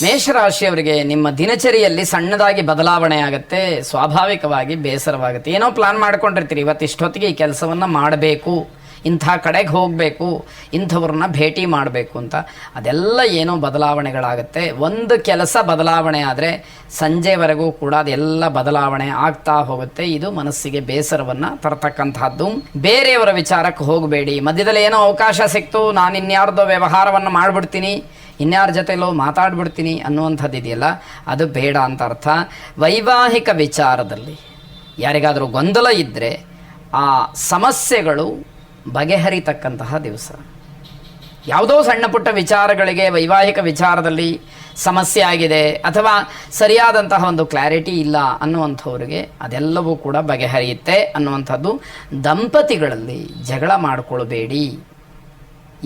ಮೇಷರಾಶಿಯವರಿಗೆ ನಿಮ್ಮ ದಿನಚರಿಯಲ್ಲಿ ಸಣ್ಣದಾಗಿ ಬದಲಾವಣೆ ಆಗುತ್ತೆ. ಸ್ವಾಭಾವಿಕವಾಗಿ ಬೇಸರವಾಗುತ್ತೆ. ಏನೋ ಪ್ಲಾನ್ ಮಾಡ್ಕೊಂಡಿರ್ತೀರಿ, ಇವತ್ತಿಷ್ಟೊತ್ತಿಗೆ ಈ ಕೆಲಸವನ್ನು ಮಾಡಬೇಕು, ಇಂಥ ಕಡೆಗೆ ಹೋಗಬೇಕು, ಇಂಥವ್ರನ್ನ ಭೇಟಿ ಮಾಡಬೇಕು ಅಂತ. ಅದೆಲ್ಲ ಏನೋ ಬದಲಾವಣೆಗಳಾಗುತ್ತೆ. ಒಂದು ಕೆಲಸ ಬದಲಾವಣೆ ಆದರೆ ಸಂಜೆವರೆಗೂ ಕೂಡ ಅದೆಲ್ಲ ಬದಲಾವಣೆ ಆಗ್ತಾ ಹೋಗುತ್ತೆ. ಇದು ಮನಸ್ಸಿಗೆ ಬೇಸರವನ್ನು ತರತಕ್ಕಂತಹದ್ದು. ಬೇರೆಯವರ ವಿಚಾರಕ್ಕೆ ಹೋಗಬೇಡಿ. ಮಧ್ಯದಲ್ಲಿ ಏನೋ ಅವಕಾಶ ಸಿಕ್ತು, ನಾನು ಇನ್ಯಾರ್ದೋ ವ್ಯವಹಾರವನ್ನು ಮಾಡಿಬಿಡ್ತೀನಿ, ಇನ್ಯಾರ ಜೊತೆಲೋ ಮಾತಾಡ್ಬಿಡ್ತೀನಿ ಅನ್ನುವಂಥದ್ದು ಇದೆಯಲ್ಲ, ಅದು ಬೇಡ ಅಂತ ಅರ್ಥ. ವೈವಾಹಿಕ ವಿಚಾರದಲ್ಲಿ ಯಾರಿಗಾದರೂ ಗೊಂದಲ ಇದ್ದರೆ ಆ ಸಮಸ್ಯೆಗಳು ಬಗೆಹರಿತಕ್ಕಂತಹ ದಿವಸ. ಯಾವುದೋ ಸಣ್ಣ ಪುಟ್ಟ ವಿಚಾರಗಳಿಗೆ ವೈವಾಹಿಕ ವಿಚಾರದಲ್ಲಿ ಸಮಸ್ಯೆ ಆಗಿದೆ ಅಥವಾ ಸರಿಯಾದಂತಹ ಒಂದು ಕ್ಲಾರಿಟಿ ಇಲ್ಲ ಅನ್ನುವಂಥವ್ರಿಗೆ ಅದೆಲ್ಲವೂ ಕೂಡ ಬಗೆಹರಿಯುತ್ತೆ ಅನ್ನುವಂಥದ್ದು. ದಂಪತಿಗಳಲ್ಲಿ ಜಗಳ ಮಾಡಿಕೊಳ್ಬೇಡಿ.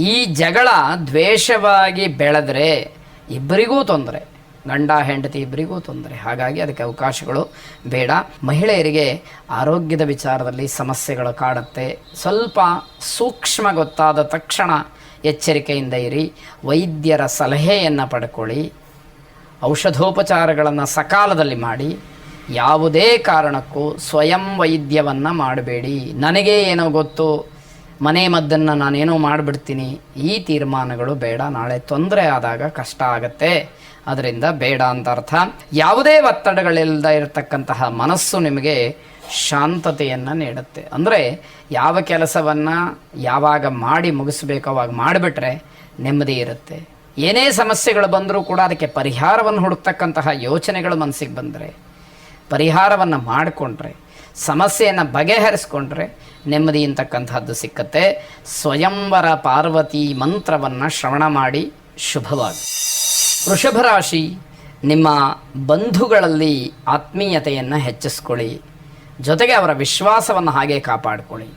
ಈ ಜಗಳ ದ್ವೇಷವಾಗಿ ಬೆಳೆದರೆ ಇಬ್ಬರಿಗೂ ತೊಂದರೆ, ಗಂಡ ಹೆಂಡತಿ ಇಬ್ಬರಿಗೂ ತೊಂದರೆ. ಹಾಗಾಗಿ ಅದಕ್ಕೆ ಅವಕಾಶಗಳು ಬೇಡ. ಮಹಿಳೆಯರಿಗೆ ಆರೋಗ್ಯದ ವಿಚಾರದಲ್ಲಿ ಸಮಸ್ಯೆಗಳು ಕಾಡುತ್ತೆ. ಸ್ವಲ್ಪ ಸೂಕ್ಷ್ಮ ಗೊತ್ತಾದ ತಕ್ಷಣ ಎಚ್ಚರಿಕೆಯಿಂದ ಇರಿ. ವೈದ್ಯರ ಸಲಹೆಯನ್ನು ಪಡ್ಕೊಳ್ಳಿ. ಔಷಧೋಪಚಾರಗಳನ್ನು ಸಕಾಲದಲ್ಲಿ ಮಾಡಿ. ಯಾವುದೇ ಕಾರಣಕ್ಕೂ ಸ್ವಯಂ ವೈದ್ಯವನ್ನು ಮಾಡಬೇಡಿ. ನನಗೇ ಏನೋ ಗೊತ್ತು, ಮನೆ ಮದ್ದನ್ನು ನಾನೇನೋ ಮಾಡಿಬಿಡ್ತೀನಿ, ಈ ತೀರ್ಮಾನಗಳು ಬೇಡ. ನಾಳೆ ತೊಂದರೆ ಆದಾಗ ಕಷ್ಟ ಆಗತ್ತೆ, ಅದರಿಂದ ಬೇಡ ಅಂತ ಅರ್ಥ. ಯಾವುದೇ ಒತ್ತಡಗಳಿಲ್ಲದ ಇರತಕ್ಕಂತಹ ಮನಸ್ಸು ನಿಮಗೆ ಶಾಂತತೆಯನ್ನು ನೀಡುತ್ತೆ. ಅಂದರೆ ಯಾವ ಕೆಲಸವನ್ನು ಯಾವಾಗ ಮಾಡಿ ಮುಗಿಸ್ಬೇಕು ಅವಾಗ ಮಾಡಿಬಿಟ್ರೆ ನೆಮ್ಮದಿ ಇರುತ್ತೆ. ಏನೇ ಸಮಸ್ಯೆಗಳು ಬಂದರೂ ಕೂಡ ಅದಕ್ಕೆ ಪರಿಹಾರವನ್ನು ಹುಡುಕ್ತಕ್ಕಂತಹ ಯೋಚನೆಗಳು ಮನಸ್ಸಿಗೆ ಬಂದರೆ, ಪರಿಹಾರವನ್ನು ಮಾಡಿಕೊಂಡ್ರೆ, ಸಮಸ್ಯೆಯನ್ನು ಬಗೆಹರಿಸ್ಕೊಂಡ್ರೆ ನೆಮ್ಮದಿ ಅಂತಕ್ಕಂಥದ್ದು ಸಿಕ್ಕತ್ತೆ. ಸ್ವಯಂವರ ಪಾರ್ವತಿ ಮಂತ್ರವನ್ನು ಶ್ರವಣ ಮಾಡಿ ಶುಭವಾಗಿ. ವೃಷಭ ರಾಶಿ, ನಿಮ್ಮ ಬಂಧುಗಳಲ್ಲಿ ಆತ್ಮೀಯತೆಯನ್ನು ಹೆಚ್ಚಿಸ್ಕೊಳ್ಳಿ. ಜೊತೆಗೆ ಅವರ ವಿಶ್ವಾಸವನ್ನು ಹಾಗೆ ಕಾಪಾಡಿಕೊಳ್ಳಿ.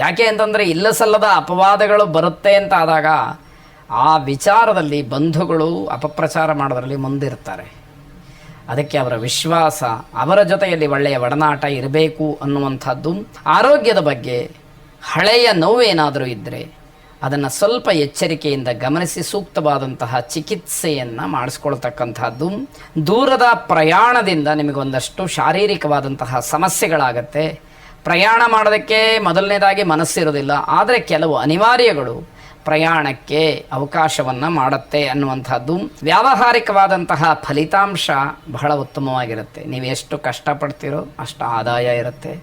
ಯಾಕೆ ಅಂತಂದರೆ ಇಲ್ಲಸಲ್ಲದ ಅಪವಾದಗಳು ಬರುತ್ತೆ ಅಂತ ಆದಾಗ ಆ ವಿಚಾರದಲ್ಲಿ ಬಂಧುಗಳು ಅಪಪ್ರಚಾರ ಮಾಡೋದರಲ್ಲಿ ಮುಂದಿರ್ತಾರೆ. ಅದಕ್ಕೆ ಅವರ ವಿಶ್ವಾಸ, ಅವರ ಜೊತೆಯಲ್ಲಿ ಒಳ್ಳೆಯ ಒಡನಾಟ ಇರಬೇಕು ಅನ್ನುವಂಥದ್ದು. ಆರೋಗ್ಯದ ಬಗ್ಗೆ ಹಳೆಯ ನೋವೇನಾದರೂ ಇದ್ದರೆ ಅದನ್ನು ಸ್ವಲ್ಪ ಎಚ್ಚರಿಕೆಯಿಂದ ಗಮನಿಸಿ ಸೂಕ್ತವಾದಂತಹ ಚಿಕಿತ್ಸೆಯನ್ನು ಮಾಡಿಸ್ಕೊಳ್ತಕ್ಕಂಥದ್ದು. ದೂರದ ಪ್ರಯಾಣದಿಂದ ನಿಮಗೊಂದಷ್ಟು ಶಾರೀರಿಕವಾದಂತಹ ಸಮಸ್ಯೆಗಳಾಗತ್ತೆ. ಪ್ರಯಾಣ ಮಾಡೋದಕ್ಕೆ ಮೊದಲನೇದಾಗಿ ಮನಸ್ಸಿರೋದಿಲ್ಲ, ಆದರೆ ಕೆಲವು ಅನಿವಾರ್ಯಗಳು ಪ್ರಯಾಣಕ್ಕೆ ಅವಕಾಶವನ್ನು ಮಾಡುತ್ತೆ ಅನ್ನುವಂಥದ್ದು. ವ್ಯಾವಹಾರಿಕವಾದಂತಹ ಫಲಿತಾಂಶ ಬಹಳ ಉತ್ತಮವಾಗಿರುತ್ತೆ. ನೀವು ಎಷ್ಟು ಕಷ್ಟಪಡ್ತೀರೋ ಅಷ್ಟು ಆದಾಯ ಇರುತ್ತೆ.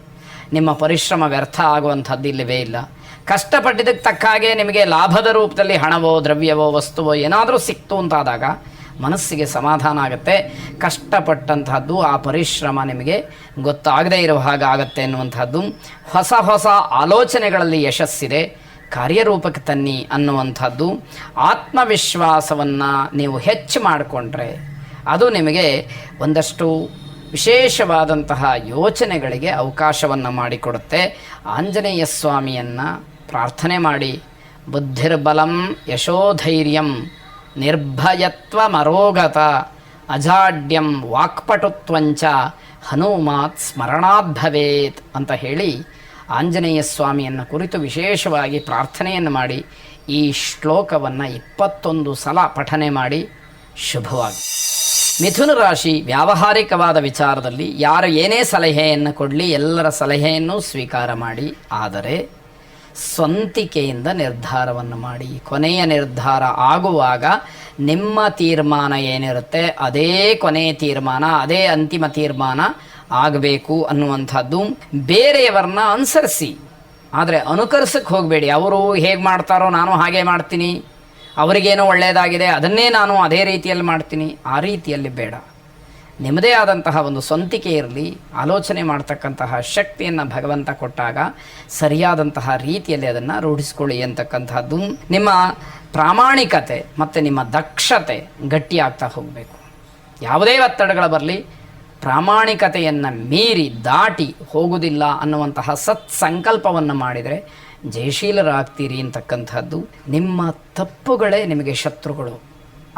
ನಿಮ್ಮ ಪರಿಶ್ರಮ ವ್ಯರ್ಥ ಆಗುವಂಥದ್ದು ಇಲ್ಲವೇ ಇಲ್ಲ. ಕಷ್ಟಪಟ್ಟಿದ್ದಕ್ಕೆ ತಕ್ಕ ಹಾಗೆ ನಿಮಗೆ ಲಾಭದ ರೂಪದಲ್ಲಿ ಹಣವೋ ದ್ರವ್ಯವೋ ವಸ್ತುವೋ ಏನಾದರೂ ಸಿಕ್ತು ಅಂತಾದಾಗ ಮನಸ್ಸಿಗೆ ಸಮಾಧಾನ ಆಗುತ್ತೆ. ಕಷ್ಟಪಟ್ಟಂತಹದ್ದು ಆ ಪರಿಶ್ರಮ ನಿಮಗೆ ಗೊತ್ತಾಗದೇ ಇರೋ ಹಾಗೆ ಆಗುತ್ತೆ ಅನ್ನುವಂಥದ್ದು. ಹೊಸ ಹೊಸ ಆಲೋಚನೆಗಳಲ್ಲಿ ಯಶಸ್ಸಿದೆ, ಕಾರ್ಯರೂಪಕ್ಕೆ ತನ್ನಿ ಅನ್ನುವಂಥದ್ದು. ಆತ್ಮವಿಶ್ವಾಸವನ್ನು ನೀವು ಹೆಚ್ಚು ಮಾಡಿಕೊಂಡ್ರೆ ಅದು ನಿಮಗೆ ಒಂದಷ್ಟು ವಿಶೇಷವಾದಂತಹ ಯೋಚನೆಗಳಿಗೆ ಅವಕಾಶವನ್ನು ಮಾಡಿಕೊಡುತ್ತೆ. ಆಂಜನೇಯ ಸ್ವಾಮಿಯನ್ನು ಪ್ರಾರ್ಥನೆ ಮಾಡಿ. ಬುದ್ಧಿರ್ಬಲಂ ಯಶೋಧೈರ್ಯಂ ನಿರ್ಭಯತ್ವ ಮರೋಗತ ಅಜಾಡ್ಯಂ ವಾಕ್ಪಟುತ್ವಂಚ ಹನುಮಾತ್ ಸ್ಮರಣಾತ್ ಭವೇತ್ ಅಂತ ಹೇಳಿ ಆಂಜನೇಯ ಸ್ವಾಮಿಯನ್ನು ಕುರಿತು ವಿಶೇಷವಾಗಿ ಪ್ರಾರ್ಥನೆಯನ್ನು ಮಾಡಿ ಈ ಶ್ಲೋಕವನ್ನು 21 ಸಲ ಪಠನೆ ಮಾಡಿ ಶುಭವಾಗಿ. ಮಿಥುನ ರಾಶಿ, ವ್ಯಾವಹಾರಿಕವಾದ ವಿಚಾರದಲ್ಲಿ ಯಾರು ಏನೇ ಸಲಹೆಯನ್ನು ಕೊಡಲಿ ಎಲ್ಲರ ಸಲಹೆಯನ್ನು ಸ್ವೀಕಾರ ಮಾಡಿ. ಆದರೆ ಸ್ವಂತಿಕೆಯಿಂದ ನಿರ್ಧಾರವನ್ನು ಮಾಡಿ. ಕೊನೆಯ ನಿರ್ಧಾರ ಆಗುವಾಗ ನಿಮ್ಮ ತೀರ್ಮಾನ ಏನಿರುತ್ತೆ ಅದೇ ಕೊನೆಯ ತೀರ್ಮಾನ, ಅದೇ ಅಂತಿಮ ತೀರ್ಮಾನ ಆಗಬೇಕು ಅನ್ನುವಂಥದ್ದು. ಬೇರೆಯವರನ್ನ ಅನುಸರಿಸಿ, ಆದರೆ ಅನುಕರಿಸಕ್ಕೆ ಹೋಗಬೇಡಿ. ಅವರು ಹೇಗೆ ಮಾಡ್ತಾರೋ ನಾನು ಹಾಗೆ ಮಾಡ್ತೀನಿ, ಅವರಿಗೇನೋ ಒಳ್ಳೆಯದಾಗಿದೆ ಅದನ್ನೇ ನಾನು ಅದೇ ರೀತಿಯಲ್ಲಿ ಮಾಡ್ತೀನಿ, ಆ ರೀತಿಯಲ್ಲಿ ಬೇಡ. ನಿಮ್ಮದೇ ಆದಂತಹ ಒಂದು ಸ್ವಂತಿಕೆ ಇರಲಿ. ಆಲೋಚನೆ ಮಾಡ್ತಕ್ಕಂತಹ ಶಕ್ತಿಯನ್ನು ಭಗವಂತ ಕೊಟ್ಟಾಗ ಸರಿಯಾದಂತಹ ರೀತಿಯಲ್ಲಿ ಅದನ್ನು ರೂಢಿಸ್ಕೊಳ್ಳಿ ಅಂತಕ್ಕಂಥದ್ದು. ನಿಮ್ಮ ಪ್ರಾಮಾಣಿಕತೆ ಮತ್ತು ನಿಮ್ಮ ದಕ್ಷತೆ ಗಟ್ಟಿಯಾಗ್ತಾ ಹೋಗಬೇಕು. ಯಾವುದೇ ಒತ್ತಡಗಳು ಬರಲಿ, ಪ್ರಾಮಾಣಿಕತೆಯನ್ನು ಮೀರಿ ದಾಟಿ ಹೋಗುವುದಿಲ್ಲ ಅನ್ನುವಂತಹ ಸತ್ಸಂಕಲ್ಪವನ್ನು ಮಾಡಿದರೆ ಜಯಶೀಲರಾಗ್ತೀರಿ ಅಂತಕ್ಕಂಥದ್ದು. ನಿಮ್ಮ ತಪ್ಪುಗಳೇ ನಿಮಗೆ ಶತ್ರುಗಳು,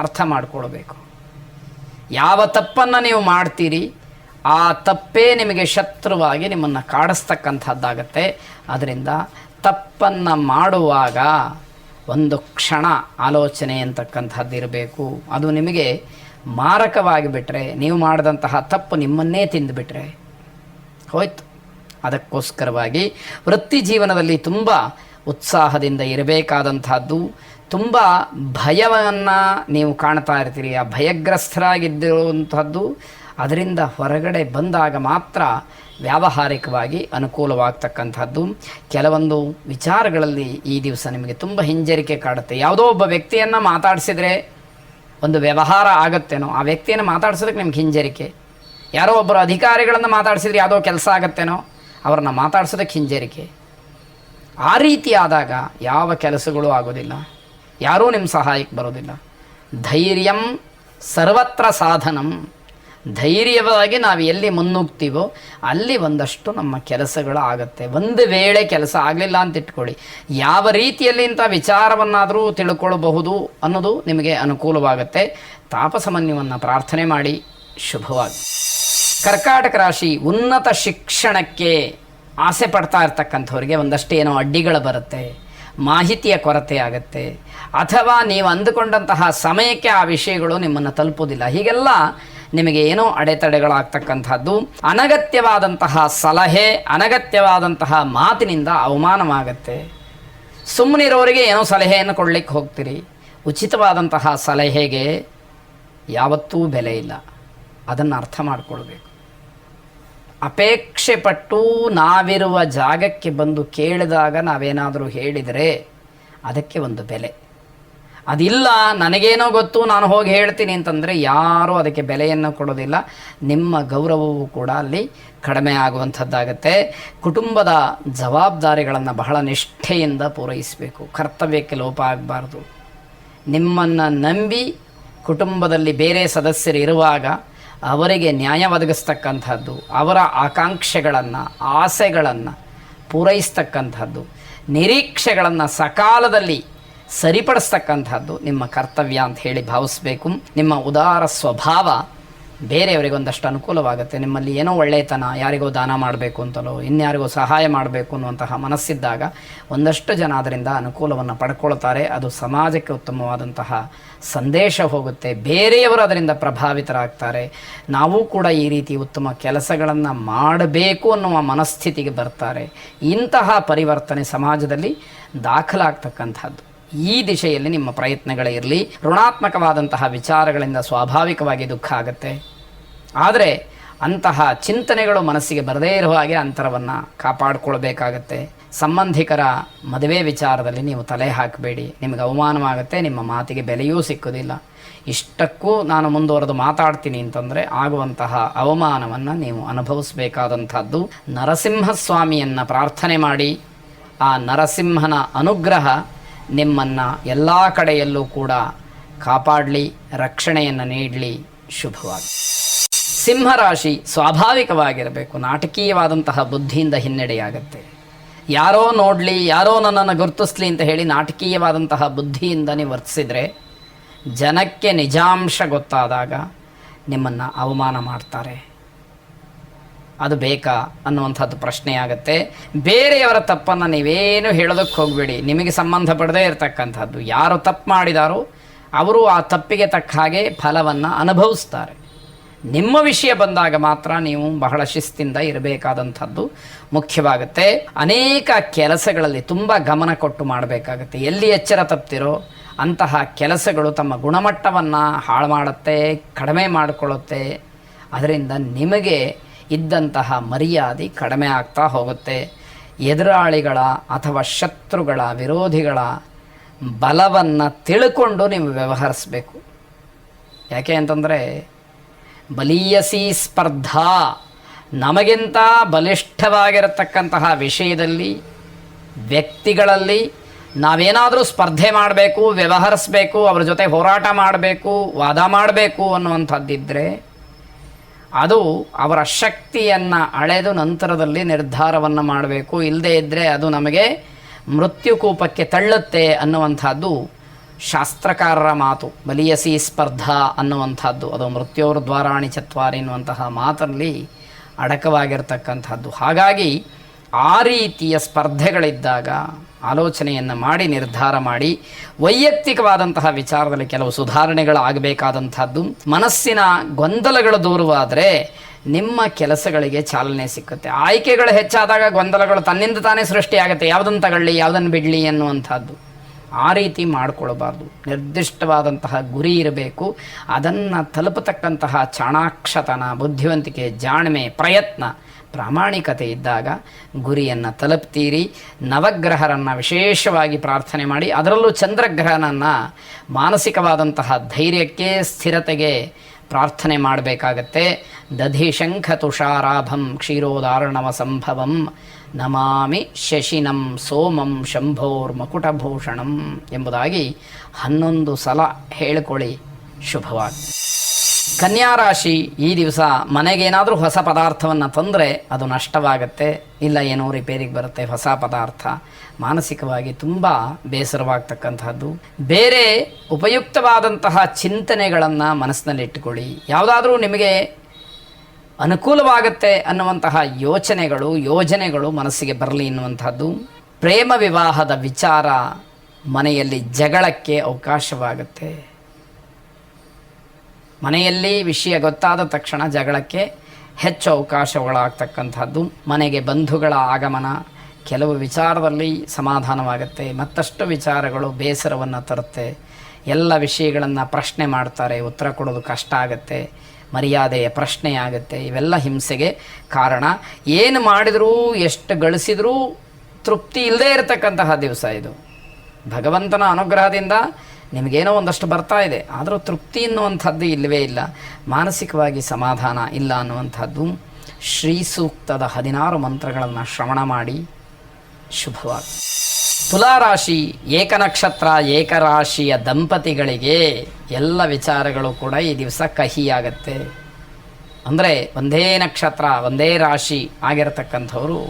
ಅರ್ಥ ಮಾಡಿಕೊಳ್ಬೇಕು. ಯಾವ ತಪ್ಪನ್ನು ನೀವು ಮಾಡ್ತೀರಿ ಆ ತಪ್ಪೇ ನಿಮಗೆ ಶತ್ರುವಾಗಿ ನಿಮ್ಮನ್ನು ಕಾಡಿಸ್ತಕ್ಕಂಥದ್ದಾಗತ್ತೆ. ಅದರಿಂದ ತಪ್ಪನ್ನು ಮಾಡುವಾಗ ಒಂದು ಕ್ಷಣ ಆಲೋಚನೆ ಅಂತಕ್ಕಂಥದ್ದು ಇರಬೇಕು. ಅದು ನಿಮಗೆ ಮಾರಕವಾಗಿ ಬಿಟ್ಟರೆ, ನೀವು ಮಾಡಿದಂತಹ ತಪ್ಪು ನಿಮ್ಮನ್ನೇ ತಿಂದುಬಿಟ್ರೆ ಹೋಯ್ತು. ಅದಕ್ಕೋಸ್ಕರವಾಗಿ ವೃತ್ತಿ ಜೀವನದಲ್ಲಿ ತುಂಬ ಉತ್ಸಾಹದಿಂದ ಇರಬೇಕಾದಂಥದ್ದು. ತುಂಬ ಭಯವನ್ನು ನೀವು ಕಾಣ್ತಾ ಇರ್ತೀರಿ, ಆ ಭಯಗ್ರಸ್ತರಾಗಿದ್ದಿರುವಂಥದ್ದು. ಅದರಿಂದ ಹೊರಗಡೆ ಬಂದಾಗ ಮಾತ್ರ ವ್ಯಾವಹಾರಿಕವಾಗಿ ಅನುಕೂಲವಾಗ್ತಕ್ಕಂಥದ್ದು. ಕೆಲವೊಂದು ವಿಚಾರಗಳಲ್ಲಿ ಈ ದಿವಸ ನಿಮಗೆ ತುಂಬ ಹಿಂಜರಿಕೆ ಕಾಡುತ್ತೆ. ಯಾವುದೋ ಒಬ್ಬ ವ್ಯಕ್ತಿಯನ್ನು ಮಾತಾಡಿಸಿದರೆ ಒಂದು ವ್ಯವಹಾರ ಆಗುತ್ತೇನೋ, ಆ ವ್ಯಕ್ತಿಯನ್ನು ಮಾತಾಡ್ಸೋದಕ್ಕೆ ನಿಮ್ಗೆ ಹಿಂಜರಿಕೆ. ಯಾರೋ ಒಬ್ಬರು ಅಧಿಕಾರಿಗಳನ್ನು ಮಾತಾಡಿಸಿದ್ರೆ ಯಾವುದೋ ಕೆಲಸ ಆಗುತ್ತೇನೋ, ಅವ್ರನ್ನ ಮಾತಾಡ್ಸೋದಕ್ಕೆ ಹಿಂಜರಿಕೆ. ಆ ರೀತಿ ಆದಾಗ ಯಾವ ಕೆಲಸಗಳು ಆಗೋದಿಲ್ಲ, ಯಾರೂ ನಿಮ್ಮ ಸಹಾಯಕ್ಕೆ ಬರೋದಿಲ್ಲ. ಧೈರ್ಯಂ ಸರ್ವತ್ರ ಸಾಧನಂ. ಧೈರ್ಯವಾಗಿ ನಾವು ಎಲ್ಲಿ ಮುನ್ನುಗ್ತೀವೋ ಅಲ್ಲಿ ಒಂದಷ್ಟು ನಮ್ಮ ಕೆಲಸಗಳು ಆಗುತ್ತೆ. ಒಂದು ವೇಳೆ ಕೆಲಸ ಆಗಲಿಲ್ಲ ಅಂತ ಇಟ್ಕೊಳ್ಳಿ, ಯಾವ ರೀತಿಯಲ್ಲಿ ಇಂಥ ವಿಚಾರವನ್ನಾದರೂ ತಿಳ್ಕೊಳ್ಬಹುದು ಅನ್ನೋದು ನಿಮಗೆ ಅನುಕೂಲವಾಗುತ್ತೆ. ತಾಪಸಮನ್ಯವನ್ನು ಪ್ರಾರ್ಥನೆ ಮಾಡಿ. ಶುಭವಾಗಿ. ಕರ್ಕಾಟಕ ರಾಶಿ, ಉನ್ನತ ಶಿಕ್ಷಣಕ್ಕೆ ಆಸೆ ಪಡ್ತಾ ಇರ್ತಕ್ಕಂಥವ್ರಿಗೆ ಒಂದಷ್ಟು ಏನೋ ಅಡ್ಡಿಗಳು ಬರುತ್ತೆ, ಮಾಹಿತಿಯ ಕೊರತೆ ಆಗುತ್ತೆ, ಅಥವಾ ನೀವು ಅಂದುಕೊಂಡಂತಹ ಸಮಯಕ್ಕೆ ಆ ವಿಷಯಗಳು ನಿಮ್ಮನ್ನು ತಲುಪೋದಿಲ್ಲ. ಹೀಗೆಲ್ಲ ನಿಮಗೆ ಏನೋ ಅಡೆತಡೆಗಳಾಗ್ತಕ್ಕಂಥದ್ದು. ಅನಗತ್ಯವಾದಂತಹ ಸಲಹೆ, ಅನಗತ್ಯವಾದಂತಹ ಮಾತಿನಿಂದ ಅವಮಾನವಾಗುತ್ತೆ. ಸುಮ್ಮನಿರೋರಿಗೆ ಏನೋ ಸಲಹೆಯನ್ನು ಕೊಡಲಿಕ್ಕೆ ಹೋಗ್ತೀರಿ. ಉಚಿತವಾದಂತಹ ಸಲಹೆಗೆ ಯಾವತ್ತೂ ಬೆಲೆ ಇಲ್ಲ, ಅದನ್ನು ಅರ್ಥ ಮಾಡಿಕೊಳ್ಬೇಕು. ಅಪೇಕ್ಷೆ ಪಟ್ಟು ನಾವಿರುವ ಜಾಗಕ್ಕೆ ಬಂದು ಕೇಳಿದಾಗ ನಾವೇನಾದರೂ ಹೇಳಿದರೆ ಅದಕ್ಕೆ ಒಂದು ಬೆಲೆ. ಅದಿಲ್ಲ, ನನಗೇನೋ ಗೊತ್ತು, ನಾನು ಹೋಗಿ ಹೇಳ್ತೀನಿ ಅಂತಂದರೆ ಯಾರೂ ಅದಕ್ಕೆ ಬೆಲೆಯನ್ನು ಕೊಡೋದಿಲ್ಲ. ನಿಮ್ಮ ಗೌರವವೂ ಕೂಡ ಅಲ್ಲಿ ಕಡಿಮೆ ಆಗುವಂಥದ್ದಾಗತ್ತೆ. ಕುಟುಂಬದ ಜವಾಬ್ದಾರಿಗಳನ್ನು ಬಹಳ ನಿಷ್ಠೆಯಿಂದ ಪೂರೈಸಬೇಕು. ಕರ್ತವ್ಯಕ್ಕೆ ಲೋಪ ಆಗಬಾರ್ದು. ನಿಮ್ಮನ್ನು ನಂಬಿ ಕುಟುಂಬದಲ್ಲಿ ಬೇರೆ ಸದಸ್ಯರು ಇರುವಾಗ ಅವರಿಗೆ ನ್ಯಾಯ ಒದಗಿಸ್ತಕ್ಕಂಥದ್ದು, ಅವರ ಆಕಾಂಕ್ಷೆಗಳನ್ನು, ಆಸೆಗಳನ್ನು ಪೂರೈಸ್ತಕ್ಕಂಥದ್ದು, ನಿರೀಕ್ಷೆಗಳನ್ನು ಸಕಾಲದಲ್ಲಿ ಸರಿಪಡಿಸ್ತಕ್ಕಂಥದ್ದು ನಿಮ್ಮ ಕರ್ತವ್ಯ ಅಂತ ಹೇಳಿ ಭಾವಿಸಬೇಕು. ನಿಮ್ಮ ಉದಾರ ಸ್ವಭಾವ ಬೇರೆಯವರಿಗೆ ಒಂದಷ್ಟು ಅನುಕೂಲವಾಗುತ್ತೆ. ನಿಮ್ಮಲ್ಲಿ ಏನೋ ಒಳ್ಳೆಯತನ, ಯಾರಿಗೋ ದಾನ ಮಾಡಬೇಕು ಅಂತಲೋ ಇನ್ಯಾರಿಗೋ ಸಹಾಯ ಮಾಡಬೇಕು ಅನ್ನುವಂತಹ ಮನಸ್ಸಿದ್ದಾಗ ಒಂದಷ್ಟು ಜನ ಅದರಿಂದ ಅನುಕೂಲವನ್ನು ಪಡ್ಕೊಳ್ತಾರೆ. ಅದು ಸಮಾಜಕ್ಕೆ ಉತ್ತಮವಾದಂತಹ ಸಂದೇಶ ಹೋಗುತ್ತೆ. ಬೇರೆಯವರು ಅದರಿಂದ ಪ್ರಭಾವಿತರಾಗ್ತಾರೆ. ನಾವು ಕೂಡ ಈ ರೀತಿ ಉತ್ತಮ ಕೆಲಸಗಳನ್ನು ಮಾಡಬೇಕು ಅನ್ನುವ ಮನಸ್ಥಿತಿಗೆ ಬರ್ತಾರೆ. ಇಂತಹ ಪರಿವರ್ತನೆ ಸಮಾಜದಲ್ಲಿ ದಾಖಲಾಗ್ತಕ್ಕಂಥದ್ದು. ಈ ದಿಶೆಯಲ್ಲಿ ನಿಮ್ಮ ಪ್ರಯತ್ನಗಳೇ ಇರಲಿ. ಋಣಾತ್ಮಕವಾದಂತಹ ವಿಚಾರಗಳಿಂದ ಸ್ವಾಭಾವಿಕವಾಗಿ ದುಃಖ ಆಗುತ್ತೆ. ಆದರೆ ಅಂತಹ ಚಿಂತನೆಗಳು ಮನಸ್ಸಿಗೆ ಬರದೇ ಇರುವ ಹಾಗೆ ಅಂತರವನ್ನು ಕಾಪಾಡಿಕೊಳ್ಬೇಕಾಗತ್ತೆ. ಸಂಬಂಧಿಕರ ಮದುವೆ ವಿಚಾರದಲ್ಲಿ ನೀವು ತಲೆ ಹಾಕಬೇಡಿ, ನಿಮಗೆ ಅವಮಾನವಾಗುತ್ತೆ, ನಿಮ್ಮ ಮಾತಿಗೆ ಬೆಲೆಯೂ ಸಿಕ್ಕೋದಿಲ್ಲ. ಇಷ್ಟಕ್ಕೂ ನಾನು ಮುಂದುವರೆದು ಮಾತಾಡ್ತೀನಿ ಅಂತಂದರೆ ಆಗುವಂತಹ ಅವಮಾನವನ್ನು ನೀವು ಅನುಭವಿಸಬೇಕಾದಂಥದ್ದು. ನರಸಿಂಹಸ್ವಾಮಿಯನ್ನು ಪ್ರಾರ್ಥನೆ ಮಾಡಿ. ಆ ನರಸಿಂಹನ ಅನುಗ್ರಹ ನಿಮ್ಮನ್ನು ಎಲ್ಲ ಕಡೆಯಲ್ಲೂ ಕೂಡ ಕಾಪಾಡಲಿ, ರಕ್ಷಣೆಯನ್ನು ನೀಡಲಿ. ಶುಭವಾಗಿ. ಸಿಂಹರಾಶಿ, ಸ್ವಾಭಾವಿಕವಾಗಿರಬೇಕು. ನಾಟಕೀಯವಾದಂತಹ ಬುದ್ಧಿಯಿಂದ ಹಿನ್ನಡೆಯಾಗತ್ತೆ. ಯಾರೋ ನೋಡಲಿ, ಯಾರೋ ನನ್ನನ್ನು ಗುರುತಿಸ್ಲಿ ಅಂತ ಹೇಳಿ ನಾಟಕೀಯವಾದಂತಹ ಬುದ್ಧಿಯಿಂದ ನೀವು ವರ್ತಿಸಿದರೆ ಜನಕ್ಕೆ ನಿಜಾಂಶ ಗೊತ್ತಾದಾಗ ನಿಮ್ಮನ್ನು ಅವಮಾನ ಮಾಡ್ತಾರೆ. ಅದು ಬೇಕಾ ಅನ್ನುವಂಥದ್ದು ಪ್ರಶ್ನೆಯಾಗತ್ತೆ. ಬೇರೆಯವರ ತಪ್ಪನ್ನು ನೀವೇನು ಹೇಳೋದಕ್ಕೆ ಹೋಗಬೇಡಿ. ನಿಮಗೆ ಸಂಬಂಧಪಡದೇ ಇರತಕ್ಕಂಥದ್ದು ಯಾರು ತಪ್ಪು ಮಾಡಿದಾರೋ ಅವರು ಆ ತಪ್ಪಿಗೆ ತಕ್ಕ ಹಾಗೆ ಫಲವನ್ನು ಅನುಭವಿಸ್ತಾರೆ. ನಿಮ್ಮ ವಿಷಯ ಬಂದಾಗ ಮಾತ್ರ ನೀವು ಬಹಳ ಶಿಸ್ತಿಂದ ಇರಬೇಕಾದಂಥದ್ದು ಮುಖ್ಯವಾಗುತ್ತೆ. ಅನೇಕ ಕೆಲಸಗಳಲ್ಲಿ ತುಂಬ ಗಮನ ಕೊಟ್ಟು ಮಾಡಬೇಕಾಗತ್ತೆ. ಎಲ್ಲಿ ಎಚ್ಚರ ತಪ್ತಿರೋ ಅಂತಹ ಕೆಲಸಗಳು ತಮ್ಮ ಗುಣಮಟ್ಟವನ್ನು ಹಾಳು ಮಾಡುತ್ತೆ, ಕಡಿಮೆ ಮಾಡಿಕೊಳ್ಳುತ್ತೆ. ಅದರಿಂದ ನಿಮಗೆ ಇದ್ದಂತಹ ಮರ್ಯಾದೆ ಕಡಿಮೆ ಆಗ್ತಾ ಹೋಗುತ್ತೆ. ಎದುರಾಳಿಗಳ ಅಥವಾ ಶತ್ರುಗಳ, ವಿರೋಧಿಗಳ ಬಲವನ್ನು ತಿಳ್ಕೊಂಡು ನೀವು ವ್ಯವಹರಿಸಬೇಕು. ಯಾಕೆ ಅಂತಂದರೆ ಬಲೀಯಸಿ ಸ್ಪರ್ಧಾ, ನಮಗಿಂತ ಬಲಿಷ್ಠವಾಗಿರತಕ್ಕಂತಹ ವಿಷಯದಲ್ಲಿ, ವ್ಯಕ್ತಿಗಳಲ್ಲಿ ನಾವೇನಾದರೂ ಸ್ಪರ್ಧೆ ಮಾಡಬೇಕು, ವ್ಯವಹರಿಸಬೇಕು, ಅವರ ಜೊತೆ ಹೋರಾಟ ಮಾಡಬೇಕು, ವಾದ ಮಾಡಬೇಕು ಅನ್ನುವಂಥದ್ದಿದ್ದರೆ ಅದು ಅವರ ಶಕ್ತಿಯನ್ನು ಅಳೆದು ನಂತರದಲ್ಲಿ ನಿರ್ಧಾರವನ್ನು ಮಾಡಬೇಕು. ಇಲ್ಲದೇ ಇದ್ದರೆ ಅದು ನಮಗೆ ಮೃತ್ಯುಕೂಪಕ್ಕೆ ತಳ್ಳುತ್ತೆ ಅನ್ನುವಂಥದ್ದು ಶಾಸ್ತ್ರಕಾರರ ಮಾತು. ಬಲಿಯಸಿ ಸ್ಪರ್ಧಾ ಅನ್ನುವಂಥದ್ದು ಅದು ಮೃತ್ಯೋರ್ದ್ವಾರಾಣಿ ಚತ್ವಾರಿ ಎನ್ನುವಂತಹ ಮಾತಲ್ಲಿ ಅಡಕವಾಗಿರ್ತಕ್ಕಂಥದ್ದು. ಹಾಗಾಗಿ ಆ ರೀತಿಯ ಸ್ಪರ್ಧೆಗಳಿದ್ದಾಗ ಆಲೋಚನೆಯನ್ನು ಮಾಡಿ ನಿರ್ಧಾರ ಮಾಡಿ ವೈಯಕ್ತಿಕವಾದಂತಹ ವಿಚಾರದಲ್ಲಿ ಕೆಲವು ಸುಧಾರಣೆಗಳು ಆಗಬೇಕಾದಂಥದ್ದು. ಮನಸ್ಸಿನ ಗೊಂದಲಗಳು ದೂರವಾದರೆ ನಿಮ್ಮ ಕೆಲಸಗಳಿಗೆ ಚಾಲನೆ ಸಿಕ್ಕುತ್ತೆ. ಆಯ್ಕೆಗಳು ಹೆಚ್ಚಾದಾಗ ಗೊಂದಲಗಳು ತನ್ನಿಂದ ತಾನೇ ಸೃಷ್ಟಿಯಾಗುತ್ತೆ. ಯಾವುದನ್ನು ತಗೊಳ್ಳಿ, ಯಾವುದನ್ನು ಬಿಡಲಿ ಅನ್ನುವಂಥದ್ದು. ಆ ರೀತಿ ಮಾಡಿಕೊಳ್ಬಾರ್ದು. ನಿರ್ದಿಷ್ಟವಾದಂತಹ ಗುರಿ ಇರಬೇಕು. ಅದನ್ನು ತಲುಪತಕ್ಕಂತಹ ಚಾಣಾಕ್ಷತನ, ಬುದ್ಧಿವಂತಿಕೆ, ಜಾಣ್ಮೆ, ಪ್ರಯತ್ನ, ಪ್ರಾಮಾಣಿಕತೆ ಇದ್ದಾಗ ಗುರಿಯನ್ನು ತಲುಪ್ತೀರಿ. ನವಗ್ರಹರನ್ನು ವಿಶೇಷವಾಗಿ ಪ್ರಾರ್ಥನೆ ಮಾಡಿ, ಅದರಲ್ಲೂ ಚಂದ್ರಗ್ರಹನನ್ನು ಮಾನಸಿಕವಾದಂತಹ ಧೈರ್ಯಕ್ಕೆ, ಸ್ಥಿರತೆಗೆ ಪ್ರಾರ್ಥನೆ ಮಾಡಬೇಕಾಗತ್ತೆ. ದಧಿಶಂಖ ತುಷಾರಾಭಂ ಕ್ಷೀರೋದಾರ್ಣವ ಸಂಭವಂ ನಮಾಮಿ ಶಶಿನಂ ಸೋಮಂ ಶಂಭೋರ್ಮಕುಟಭೂಷಣಂ ಎಂಬುದಾಗಿ 11 ಸಲ ಹೇಳಿಕೊಳ್ಳಿ. ಶುಭವಾಗಿ. ಕನ್ಯಾ ರಾಶಿ ಈ ದಿವಸ ಮನೆಗೇನಾದರೂ ಹೊಸ ಪದಾರ್ಥವನ್ನು ತಂದರೆ ಅದು ನಷ್ಟವಾಗತ್ತೆ, ಇಲ್ಲ ಏನೋ ರಿಪೇರಿಗೆ ಬರುತ್ತೆ ಹೊಸ ಪದಾರ್ಥ. ಮಾನಸಿಕವಾಗಿ ತುಂಬ ಬೇಸರವಾಗ್ತಕ್ಕಂಥದ್ದು. ಬೇರೆ ಉಪಯುಕ್ತವಾದಂತಹ ಚಿಂತನೆಗಳನ್ನು ಮನಸ್ಸಿನಲ್ಲಿಟ್ಟುಕೊಳ್ಳಿ. ಯಾವುದಾದ್ರೂ ನಿಮಗೆ ಅನುಕೂಲವಾಗುತ್ತೆ ಅನ್ನುವಂತಹ ಯೋಜನೆಗಳು ಮನಸ್ಸಿಗೆ ಬರಲಿ ಎನ್ನುವಂಥದ್ದು. ಪ್ರೇಮ ವಿವಾಹದ ವಿಚಾರ ಮನೆಯಲ್ಲಿ ಜಗಳಕ್ಕೆ ಅವಕಾಶವಾಗುತ್ತೆ. ಮನೆಯಲ್ಲಿ ವಿಷಯ ಗೊತ್ತಾದ ತಕ್ಷಣ ಜಗಳಕ್ಕೆ ಹೆಚ್ಚು ಅವಕಾಶಗಳಾಗ್ತಕ್ಕಂಥದ್ದು. ಮನೆಗೆ ಬಂಧುಗಳ ಆಗಮನ, ಕೆಲವು ವಿಚಾರದಲ್ಲಿ ಸಮಾಧಾನವಾಗುತ್ತೆ, ಮತ್ತಷ್ಟು ವಿಚಾರಗಳು ಬೇಸರವನ್ನು ತರುತ್ತೆ. ಎಲ್ಲ ವಿಷಯಗಳನ್ನು ಪ್ರಶ್ನೆ ಮಾಡ್ತಾರೆ, ಉತ್ತರ ಕೊಡೋದು ಕಷ್ಟ ಆಗುತ್ತೆ, ಮರ್ಯಾದೆಯ ಪ್ರಶ್ನೆ ಆಗುತ್ತೆ. ಇವೆಲ್ಲ ಹಿಂಸೆಗೆ ಕಾರಣ. ಏನು ಮಾಡಿದರೂ, ಎಷ್ಟು ಗಳಿಸಿದರೂ ತೃಪ್ತಿ ಇಲ್ಲದೇ ಇರತಕ್ಕಂತಹ ದಿವಸ ಇದು. ಭಗವಂತನ ಅನುಗ್ರಹದಿಂದ ನಿಮಗೇನೋ ಒಂದಷ್ಟು ಬರ್ತಾ ಇದೆ, ಆದರೂ ತೃಪ್ತಿ ಎನ್ನುವಂಥದ್ದು ಇಲ್ಲವೇ ಇಲ್ಲ. ಮಾನಸಿಕವಾಗಿ ಸಮಾಧಾನ ಇಲ್ಲ ಅನ್ನುವಂಥದ್ದು. ಶ್ರೀ ಸೂಕ್ತದ 16 ಮಂತ್ರಗಳನ್ನು ಶ್ರವಣ ಮಾಡಿ. ಶುಭವಾಗಿ. ತುಲಾರಾಶಿ ಏಕನಕ್ಷತ್ರ ಏಕರಾಶಿಯ ದಂಪತಿಗಳಿಗೆ ಎಲ್ಲ ವಿಚಾರಗಳು ಕೂಡ ಈ ದಿವಸ ಕಹಿಯಾಗತ್ತೆ. ಅಂದರೆ ಒಂದೇ ನಕ್ಷತ್ರ ಒಂದೇ ರಾಶಿ ಆಗಿರತಕ್ಕಂಥವರು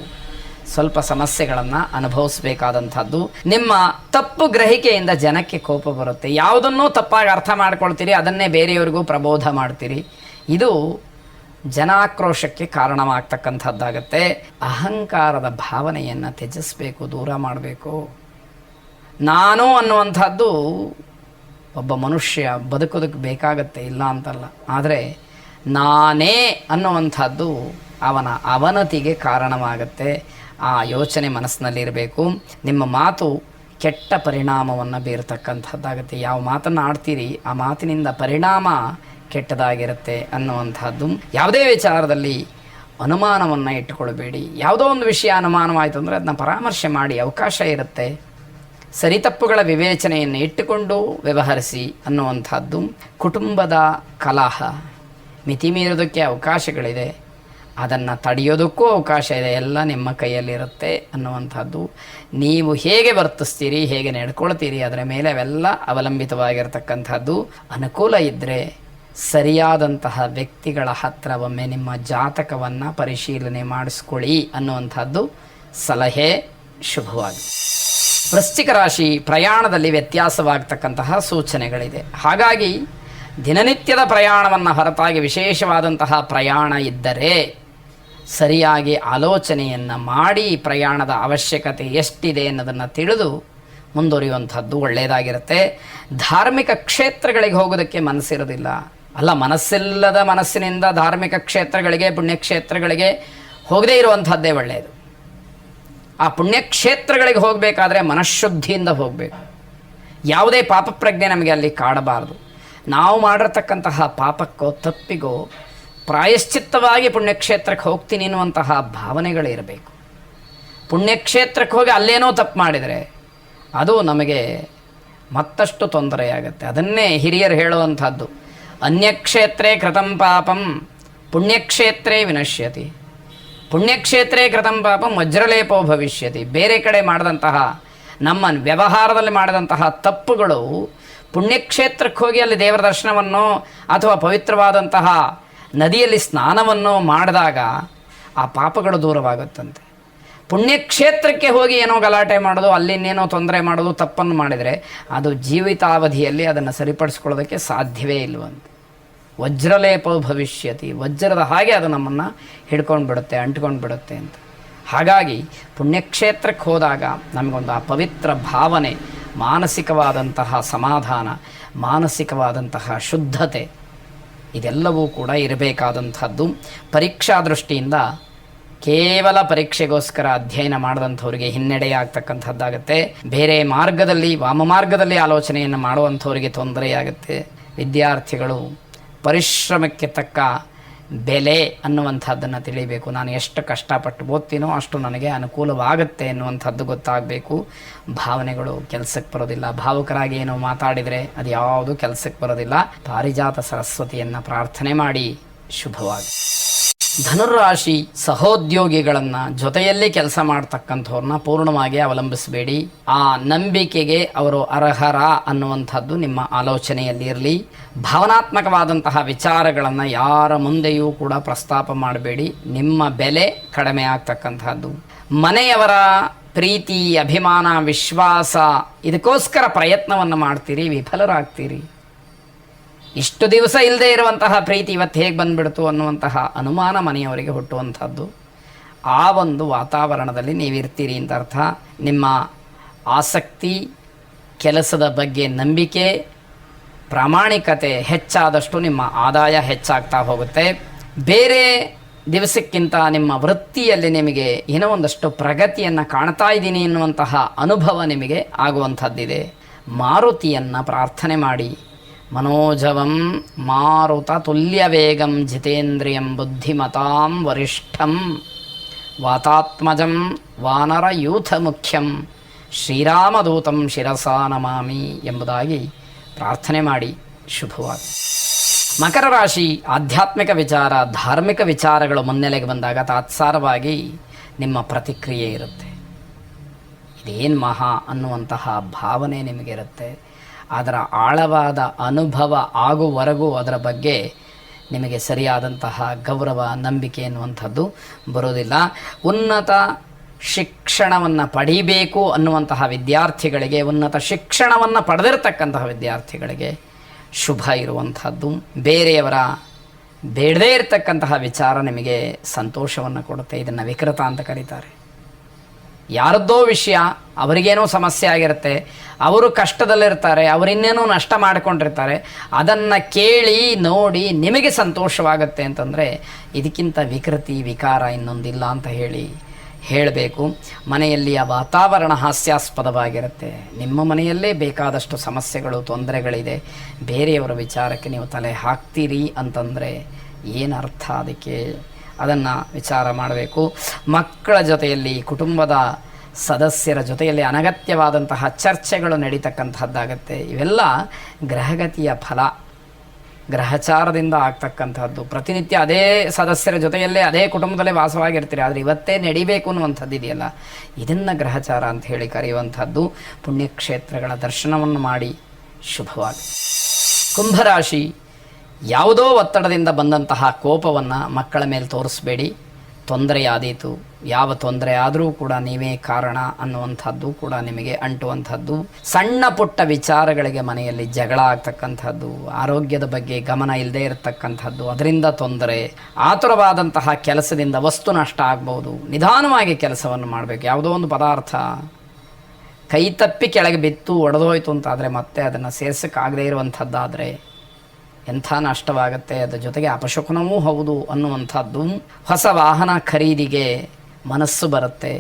ಸ್ವಲ್ಪ ಸಮಸ್ಯೆಗಳನ್ನು ಅನುಭವಿಸಬೇಕಾದಂಥದ್ದು. ನಿಮ್ಮ ತಪ್ಪು ಗ್ರಹಿಕೆಯಿಂದ ಜನಕ್ಕೆ ಕೋಪ ಬರುತ್ತೆ. ಯಾವುದನ್ನೂ ತಪ್ಪಾಗಿ ಅರ್ಥ ಮಾಡ್ಕೊಳ್ತೀರಿ, ಅದನ್ನೇ ಬೇರೆಯವರಿಗೂ ಪ್ರಬೋಧ ಮಾಡ್ತೀರಿ. ಇದು ಜನಾಕ್ರೋಶಕ್ಕೆ ಕಾರಣವಾಗ್ತಕ್ಕಂಥದ್ದಾಗತ್ತೆ. ಅಹಂಕಾರದ ಭಾವನೆಯನ್ನು ತ್ಯಜಿಸಬೇಕು, ದೂರ ಮಾಡಬೇಕು. ನಾನು ಅನ್ನುವಂಥದ್ದು ಒಬ್ಬ ಮನುಷ್ಯ ಬದುಕೋದಕ್ಕೆ ಬೇಕಾಗತ್ತೆ, ಇಲ್ಲ ಅಂತಲ್ಲ. ಆದರೆ ನಾನೇ ಅನ್ನುವಂಥದ್ದು ಅವನ ಅವನತಿಗೆ ಕಾರಣವಾಗುತ್ತೆ. ಆ ಯೋಚನೆ ಮನಸ್ಸಿನಲ್ಲಿರಬೇಕು. ನಿಮ್ಮ ಮಾತು ಕೆಟ್ಟ ಪರಿಣಾಮವನ್ನು ಬೀರತಕ್ಕಂಥದ್ದಾಗುತ್ತೆ. ಯಾವ ಮಾತನ್ನು ಆಡ್ತೀರಿ ಆ ಮಾತಿನಿಂದ ಪರಿಣಾಮ ಕೆಟ್ಟದಾಗಿರುತ್ತೆ ಅನ್ನುವಂಥದ್ದು. ಯಾವುದೇ ವಿಚಾರದಲ್ಲಿ ಅನುಮಾನವನ್ನು ಇಟ್ಟುಕೊಳ್ಬೇಡಿ. ಯಾವುದೋ ಒಂದು ವಿಷಯ ಅನುಮಾನವಾಯಿತು ಅಂದರೆ ಅದನ್ನ ಪರಾಮರ್ಶೆ ಮಾಡಿ, ಅವಕಾಶ ಇರುತ್ತೆ. ಸರಿತಪ್ಪುಗಳ ವಿವೇಚನೆಯನ್ನು ಇಟ್ಟುಕೊಂಡು ವ್ಯವಹರಿಸಿ ಅನ್ನುವಂಥದ್ದು. ಕುಟುಂಬದ ಕಲಹ ಮಿತಿ ಮೀರೋದಕ್ಕೆ ಅವಕಾಶಗಳಿದೆ, ಅದನ್ನು ತಡೆಯೋದಕ್ಕೂ ಅವಕಾಶ ಇದೆ. ಎಲ್ಲ ನಿಮ್ಮ ಕೈಯಲ್ಲಿರುತ್ತೆ ಅನ್ನುವಂಥದ್ದು. ನೀವು ಹೇಗೆ ವರ್ತಿಸ್ತೀರಿ, ಹೇಗೆ ನಡ್ಕೊಳ್ತೀರಿ ಅದರ ಮೇಲೆ ಅವೆಲ್ಲ ಅವಲಂಬಿತವಾಗಿರ್ತಕ್ಕಂಥದ್ದು. ಅನುಕೂಲ ಇದ್ದರೆ ಸರಿಯಾದಂತಹ ವ್ಯಕ್ತಿಗಳ ಹತ್ರ ಒಮ್ಮೆ ನಿಮ್ಮ ಜಾತಕವನ್ನು ಪರಿಶೀಲನೆ ಮಾಡಿಸ್ಕೊಳ್ಳಿ ಅನ್ನುವಂಥದ್ದು ಸಲಹೆ. ಶುಭವಾಗಿ. ವೃಶ್ಚಿಕ ರಾಶಿ ಪ್ರಯಾಣದಲ್ಲಿ ವ್ಯತ್ಯಾಸವಾಗ್ತಕ್ಕಂತಹ ಸೂಚನೆಗಳಿದೆ. ಹಾಗಾಗಿ ದಿನನಿತ್ಯದ ಪ್ರಯಾಣವನ್ನು ಹೊರತಾಗಿ ವಿಶೇಷವಾದಂತಹ ಪ್ರಯಾಣ ಇದ್ದರೆ ಸರಿಯಾಗಿ ಆಲೋಚನೆಯನ್ನು ಮಾಡಿ ಪ್ರಯಾಣದ ಅವಶ್ಯಕತೆ ಎಷ್ಟಿದೆ ಅನ್ನೋದನ್ನು ತಿಳಿದು ಮುಂದುವರಿಯುವಂಥದ್ದು ಒಳ್ಳೆಯದಾಗಿರುತ್ತೆ. ಧಾರ್ಮಿಕ ಕ್ಷೇತ್ರಗಳಿಗೆ ಹೋಗೋದಕ್ಕೆ ಮನಸ್ಸಿರೋದಿಲ್ಲ. ಅಲ್ಲ, ಮನಸ್ಸಿಲ್ಲದ ಮನಸ್ಸಿನಿಂದ ಧಾರ್ಮಿಕ ಕ್ಷೇತ್ರಗಳಿಗೆ, ಪುಣ್ಯಕ್ಷೇತ್ರಗಳಿಗೆ ಹೋಗದೇ ಇರುವಂಥದ್ದೇ ಒಳ್ಳೆಯದು. ಆ ಪುಣ್ಯಕ್ಷೇತ್ರಗಳಿಗೆ ಹೋಗಬೇಕಾದ್ರೆ ಮನಃಶುದ್ಧಿಯಿಂದ ಹೋಗಬೇಕು. ಯಾವುದೇ ಪಾಪ ಪ್ರಜ್ಞೆ ನಮಗೆ ಅಲ್ಲಿ ಕಾಡಬಾರದು. ನಾವು ಮಾಡಿರ್ತಕ್ಕಂತಹ ಪಾಪಕ್ಕೋ ತಪ್ಪಿಗೋ ಪ್ರಾಯಶ್ಚಿತ್ತವಾಗಿ ಪುಣ್ಯಕ್ಷೇತ್ರಕ್ಕೆ ಹೋಗ್ತೀನಿ ಅನ್ನುವಂತಹ ಭಾವನೆಗಳಿರಬೇಕು. ಪುಣ್ಯಕ್ಷೇತ್ರಕ್ಕೆ ಹೋಗಿ ಅಲ್ಲೇನೋ ತಪ್ಪು ಮಾಡಿದರೆ ಅದು ನಮಗೆ ಮತ್ತಷ್ಟು ತೊಂದರೆಯಾಗುತ್ತೆ. ಅದನ್ನೇ ಹಿರಿಯರು ಹೇಳುವಂಥದ್ದು, ಅನ್ಯಕ್ಷೇತ್ರೇ ಕೃತಂ ಪಾಪಂ ಪುಣ್ಯಕ್ಷೇತ್ರೇ ವಿನಶ್ಯತಿ, ಪುಣ್ಯಕ್ಷೇತ್ರೇ ಕೃತಂ ಪಾಪಂ ವಜ್ರಲೇಪೋ ಭವಿಷ್ಯತಿ. ಬೇರೆ ಕಡೆ ಮಾಡಿದಂತಹ ನಮ್ಮ ವ್ಯವಹಾರದಲ್ಲಿ ಮಾಡಿದಂತಹ ತಪ್ಪುಗಳು ಪುಣ್ಯಕ್ಷೇತ್ರಕ್ಕೆ ಹೋಗಿ ಅಲ್ಲಿ ದೇವರ ದರ್ಶನವನ್ನು ಅಥವಾ ಪವಿತ್ರವಾದಂತಹ ನದಿಯಲ್ಲಿ ಸ್ನಾನವನ್ನು ಮಾಡಿದಾಗ ಆ ಪಾಪಗಳು ದೂರವಾಗುತ್ತಂತೆ. ಪುಣ್ಯಕ್ಷೇತ್ರಕ್ಕೆ ಹೋಗಿ ಏನೋ ಗಲಾಟೆ ಮಾಡೋದು, ಅಲ್ಲಿನ್ನೇನೋ ತೊಂದರೆ ಮಾಡೋದು, ತಪ್ಪನ್ನು ಮಾಡಿದರೆ ಅದು ಜೀವಿತಾವಧಿಯಲ್ಲಿ ಅದನ್ನು ಸರಿಪಡಿಸ್ಕೊಳ್ಳೋದಕ್ಕೆ ಸಾಧ್ಯವೇ ಇಲ್ಲವಂತೆ. ವಜ್ರಲೇಪ ಭವಿಷ್ಯತಿ, ವಜ್ರದ ಹಾಗೆ ಅದು ನಮ್ಮನ್ನು ಹಿಡ್ಕೊಂಡು ಬಿಡುತ್ತೆ, ಅಂಟ್ಕೊಂಡು ಬಿಡುತ್ತೆ ಅಂತ. ಹಾಗಾಗಿ ಪುಣ್ಯಕ್ಷೇತ್ರಕ್ಕೆ ಹೋದಾಗ ನಮಗೊಂದು ಆ ಪವಿತ್ರ ಭಾವನೆ, ಮಾನಸಿಕವಾದಂತಹ ಸಮಾಧಾನ, ಮಾನಸಿಕವಾದಂತಹ ಶುದ್ಧತೆ ಇದೆಲ್ಲವೂ ಕೂಡ ಇರಬೇಕಾದಂಥದ್ದು. ಪರೀಕ್ಷಾ ದೃಷ್ಟಿಯಿಂದ ಕೇವಲ ಪರೀಕ್ಷೆಗೋಸ್ಕರ ಅಧ್ಯಯನ ಮಾಡಿದಂಥವ್ರಿಗೆ ಹಿನ್ನಡೆಯಾಗ್ತಕ್ಕಂಥದ್ದಾಗತ್ತೆ. ಬೇರೆ ಮಾರ್ಗದಲ್ಲಿ, ವಾಮಮಾರ್ಗದಲ್ಲಿ ಆಲೋಚನೆಯನ್ನು ಮಾಡುವಂಥವರಿಗೆ ತೊಂದರೆಯಾಗುತ್ತೆ. ವಿದ್ಯಾರ್ಥಿಗಳು ಪರಿಶ್ರಮಕ್ಕೆ ತಕ್ಕ ಬೆಲೆ ಅನ್ನುವಂಥದ್ದನ್ನು ತಿಳಿಬೇಕು. ನಾನು ಎಷ್ಟು ಕಷ್ಟಪಟ್ಟು ಓದ್ತೀನೋ ಅಷ್ಟು ನನಗೆ ಅನುಕೂಲವಾಗುತ್ತೆ ಎನ್ನುವಂಥದ್ದು ಗೊತ್ತಾಗಬೇಕು. ಭಾವನೆಗಳು ಕೆಲಸಕ್ಕೆ ಬರೋದಿಲ್ಲ. ಭಾವುಕರಾಗಿ ಏನೋ ಮಾತಾಡಿದರೆ ಅದು ಯಾವುದು ಕೆಲಸಕ್ಕೆ ಬರೋದಿಲ್ಲ. ಪಾರಿಜಾತ ಸರಸ್ವತಿಯನ್ನು ಪ್ರಾರ್ಥನೆ ಮಾಡಿ ಶುಭವಾಗಿ. ಧನುರಾಶಿ ಸಹೋದ್ಯೋಗಿಗಳನ್ನು, ಜೊತೆಯಲ್ಲಿ ಕೆಲಸ ಮಾಡ್ತಕ್ಕಂಥವ್ರನ್ನ ಪೂರ್ಣವಾಗಿ ಅವಲಂಬಿಸಬೇಡಿ. ಆ ನಂಬಿಕೆಗೆ ಅವರು ಅರ್ಹರ ಅನ್ನುವಂಥದ್ದು ನಿಮ್ಮ ಆಲೋಚನೆಯಲ್ಲಿ ಇರಲಿ. ಭಾವನಾತ್ಮಕವಾದಂತಹ ವಿಚಾರಗಳನ್ನು ಯಾರ ಮುಂದೆಯೂ ಕೂಡ ಪ್ರಸ್ತಾಪ ಮಾಡಬೇಡಿ. ನಿಮ್ಮ ಬೆಲೆ ಕಡಿಮೆ ಆಗ್ತಕ್ಕಂಥದ್ದು. ಮನೆಯವರ ಪ್ರೀತಿ, ಅಭಿಮಾನ, ವಿಶ್ವಾಸ ಇದಕ್ಕೋಸ್ಕರ ಪ್ರಯತ್ನವನ್ನು ಮಾಡ್ತೀರಿ, ವಿಫಲರಾಗ್ತೀರಿ. ಇಷ್ಟು ದಿವಸ ಇಲ್ಲದೆ ಇರುವಂತಹ ಪ್ರೀತಿ ಇವತ್ತು ಹೇಗೆ ಬಂದುಬಿಡ್ತು ಅನ್ನುವಂತಹ ಅನುಮಾನ ಮನೆಯವರಿಗೆ ಹುಟ್ಟುವಂಥದ್ದು. ಆ ಒಂದು ವಾತಾವರಣದಲ್ಲಿ ನೀವಿರ್ತೀರಿ ಅಂತ ಅರ್ಥ. ನಿಮ್ಮ ಆಸಕ್ತಿ, ಕೆಲಸದ ಬಗ್ಗೆ ನಂಬಿಕೆ, ಪ್ರಾಮಾಣಿಕತೆ ಹೆಚ್ಚಾದಷ್ಟು ನಿಮ್ಮ ಆದಾಯ ಹೆಚ್ಚಾಗ್ತಾ ಹೋಗುತ್ತೆ. ಬೇರೆ ದಿವಸಕ್ಕಿಂತ ನಿಮ್ಮ ವೃತ್ತಿಯಲ್ಲಿ ನಿಮಗೆ ಏನೋ ಒಂದಷ್ಟು ಪ್ರಗತಿಯನ್ನು ಕಾಣ್ತಾ ಇದ್ದೀನಿ ಎನ್ನುವಂತಹ ಅನುಭವ ನಿಮಗೆ ಆಗುವಂಥದ್ದಿದೆ. ಮಾರುತಿಯನ್ನು ಪ್ರಾರ್ಥನೆ ಮಾಡಿ. ಮನೋಜವಂ ಮಾರುತ ತುಲ್ಯ ವೇಗಂ ಜಿತೇಂದ್ರಿಯಂ ಬುದ್ಧಿಮತಾಂ ವರಿಷ್ಠಂ ವಾತಾತ್ಮಜಂ ವಾನರ ಯೂಥ ಮುಖ್ಯಂ ಶ್ರೀರಾಮದೂತಂ ಶಿರಸಾ ನಮಾಮಿ ಎಂಬುದಾಗಿ ಪ್ರಾರ್ಥನೆ ಮಾಡಿ ಶುಭವಾಗಿ. ಮಕರ ರಾಶಿ ಆಧ್ಯಾತ್ಮಿಕ ವಿಚಾರ, ಧಾರ್ಮಿಕ ವಿಚಾರಗಳು ಮುನ್ನೆಲೆಗೆ ಬಂದಾಗ ತಾತ್ಸಾರವಾಗಿ ನಿಮ್ಮ ಪ್ರತಿಕ್ರಿಯೆ ಇರುತ್ತೆ. ಇದೇನು ಮಹಾ ಅನ್ನುವಂತಹ ಭಾವನೆ ನಿಮಗಿರುತ್ತೆ. ಅದರ ಆಳವಾದ ಅನುಭವ ಆಗುವವರೆಗೂ ಅದರ ಬಗ್ಗೆ ನಿಮಗೆ ಸರಿಯಾದಂತಹ ಗೌರವ, ನಂಬಿಕೆ ಎನ್ನುವಂಥದ್ದು ಬರೋದಿಲ್ಲ. ಉನ್ನತ ಶಿಕ್ಷಣವನ್ನು ಪಡೀಬೇಕು ಅನ್ನುವಂತಹ ವಿದ್ಯಾರ್ಥಿಗಳಿಗೆ, ಉನ್ನತ ಶಿಕ್ಷಣವನ್ನು ಪಡೆದಿರತಕ್ಕಂತಹ ವಿದ್ಯಾರ್ಥಿಗಳಿಗೆ ಶುಭ ಇರುವಂಥದ್ದು. ಬೇರೆಯವರ ಬೇಡದೇ ಇರತಕ್ಕಂತಹ ವಿಚಾರ ನಿಮಗೆ ಸಂತೋಷವನ್ನು ಕೊಡುತ್ತೆ. ಇದನ್ನು ವಿಕೃತ ಅಂತ ಕರೀತಾರೆ. ಯಾರದ್ದೋ ವಿಷಯ, ಅವರಿಗೇನೋ ಸಮಸ್ಯೆ ಆಗಿರುತ್ತೆ, ಅವರು ಕಷ್ಟದಲ್ಲಿರ್ತಾರೆ, ಅವರಿನ್ನೇನೋ ನಷ್ಟ ಮಾಡಿಕೊಂಡಿರ್ತಾರೆ, ಅದನ್ನು ಕೇಳಿ ನೋಡಿ ನಿಮಗೆ ಸಂತೋಷವಾಗುತ್ತೆ ಅಂತಂದರೆ ಇದಕ್ಕಿಂತ ವಿಕೃತಿ, ವಿಕಾರ ಇನ್ನೊಂದಿಲ್ಲ ಅಂತ ಹೇಳಬೇಕು. ಮನೆಯಲ್ಲಿಯ ವಾತಾವರಣ ಹಾಸ್ಯಾಸ್ಪದವಾಗಿರುತ್ತೆ. ನಿಮ್ಮ ಮನೆಯಲ್ಲೇ ಬೇಕಾದಷ್ಟು ಸಮಸ್ಯೆಗಳು, ತೊಂದರೆಗಳಿದೆ. ಬೇರೆಯವರ ವಿಚಾರಕ್ಕೆ ನೀವು ತಲೆ ಹಾಕ್ತೀರಿ ಅಂತಂದರೆ ಏನು ಅರ್ಥ? ಅದಕ್ಕೆ ಅದನ್ನು ವಿಚಾರ ಮಾಡಬೇಕು. ಮಕ್ಕಳ ಜೊತೆಯಲ್ಲಿ, ಕುಟುಂಬದ ಸದಸ್ಯರ ಜೊತೆಯಲ್ಲಿ ಅನಗತ್ಯವಾದಂತಹ ಚರ್ಚೆಗಳು ನಡೀತಕ್ಕಂಥದ್ದಾಗತ್ತೆ. ಇವೆಲ್ಲ ಗ್ರಹಗತಿಯ ಫಲ, ಗ್ರಹಚಾರದಿಂದ ಆಗ್ತಕ್ಕಂಥದ್ದು. ಪ್ರತಿನಿತ್ಯ ಅದೇ ಸದಸ್ಯರ ಜೊತೆಯಲ್ಲೇ, ಅದೇ ಕುಟುಂಬದಲ್ಲೇ ವಾಸವಾಗಿರ್ತೀರಿ, ಆದರೆ ಇವತ್ತೇ ನಡಿಬೇಕು ಅನ್ನುವಂಥದ್ದು ಇದೆಯಲ್ಲ, ಇದನ್ನು ಗ್ರಹಚಾರ ಅಂತ ಹೇಳಿ ಕರೆಯುವಂಥದ್ದು. ಪುಣ್ಯಕ್ಷೇತ್ರಗಳ ದರ್ಶನವನ್ನು ಮಾಡಿ ಶುಭವಾಗಿ. ಕುಂಭರಾಶಿ, ಯಾವುದೋ ಒತ್ತಡದಿಂದ ಬಂದಂತಹ ಕೋಪವನ್ನು ಮಕ್ಕಳ ಮೇಲೆ ತೋರಿಸಬೇಡಿ. ತೊಂದರೆಯಾದೀತು, ಯಾವ ತೊಂದರೆ ಆದರೂ ಕೂಡ ನೀವೇ ಕಾರಣ ಅನ್ನುವಂಥದ್ದು ಕೂಡ ನಿಮಗೆ ಅಂಟುವಂಥದ್ದು. ಸಣ್ಣ ಪುಟ್ಟ ವಿಚಾರಗಳಿಗೆ ಮನೆಯಲ್ಲಿ ಜಗಳ ಆಗ್ತಕ್ಕಂಥದ್ದು, ಆರೋಗ್ಯದ ಬಗ್ಗೆ ಗಮನ ಇಲ್ಲದೆ ಇರತಕ್ಕಂಥದ್ದು, ಅದರಿಂದ ತೊಂದರೆ. ಆತುರವಾದಂತಹ ಕೆಲಸದಿಂದ ವಸ್ತು ನಷ್ಟ ಆಗ್ಬೋದು. ನಿಧಾನವಾಗಿ ಕೆಲಸವನ್ನು ಮಾಡಬೇಕು. ಯಾವುದೋ ಒಂದು ಪದಾರ್ಥ ಕೈ ತಪ್ಪಿ ಕೆಳಗೆ ಬಿತ್ತು, ಒಡೆದೋಯ್ತು ಅಂತಾದರೆ ಮತ್ತೆ ಅದನ್ನು ಸೇರ್ಸೋಕ್ಕಾಗದೇ ಇರುವಂಥದ್ದಾದರೆ ಎಂಥ ನಷ್ಟವಾಗುತ್ತೆ. ಅದರ ಜೊತೆಗೆ ಅಪಶಕುನವೂ ಹೌದು ಅನ್ನುವಂಥದ್ದು. ಹೊಸ ವಾಹನ ಖರೀದಿಗೆ ಮನಸ್ಸು ಬರುತ್ತೆ.